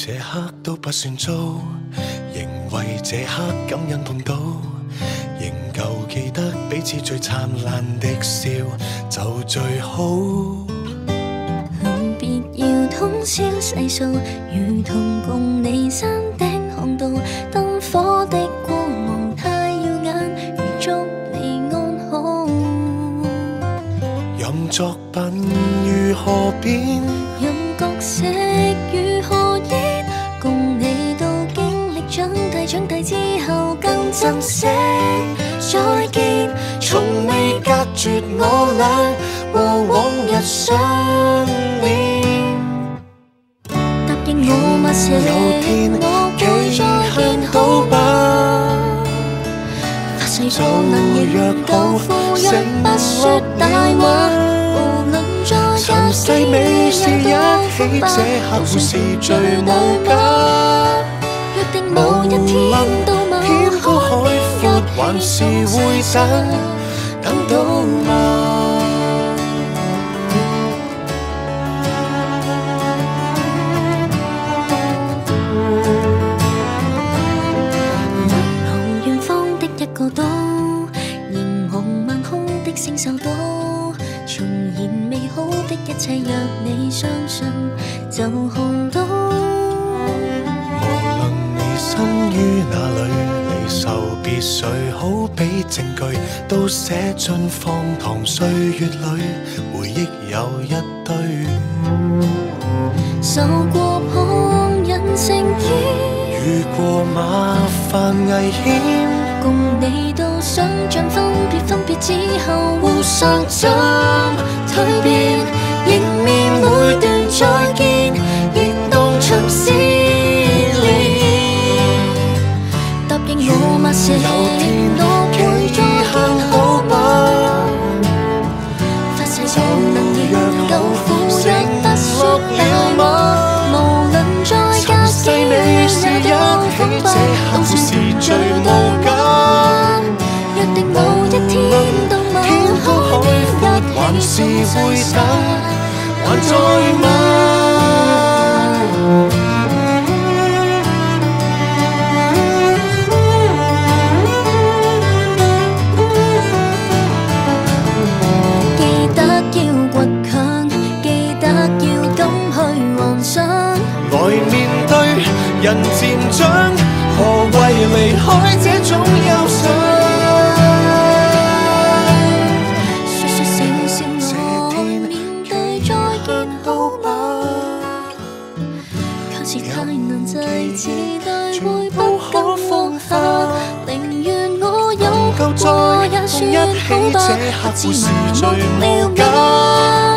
這刻都不算糟，仍為這刻感恩碰到，仍舊記得彼此最燦爛的笑就最好。別要通宵細數，如同共你山頂看到燈火的光芒太耀眼，預祝你安好。任作品如何變，任角色如何演，共你到經歷長大之後更珍惜再見，從未隔絕我倆和往日相戀。答應我嗎？有天我會再見好吧？發誓就不能仍舊赴約，不說大話，無論再曾細美是一起，這刻會是最無價。約定某一天到某天高海闊，還是會等到嗎？望遠方的一個島，凝望晚空的星宿島，重現美好的一切，若你相信就看到。無論你身於哪裏，離愁別緒好比證據，都寫進荒唐歲月裏，回憶有一堆。受過旁人情意，遇過麻煩危險，共你到想像分別之後互相怎蛻變，迎面每段再見，亦當場撕裂。答應我嗎？有天我會再見好嗎？發誓就能仍舊赴約，不說大話，無論再隔幾遠也當風波，都算是最無價。約定某一天到某海闊，還是會等，還在嗎？記得要倔強，記得要敢去幻想，來面對人漸長，何謂離開這種憂傷？說笑我面對再見好嗎？卻是太難制止，對會不敢放下，寧願我有過也算好吧，不知麻木了嗎？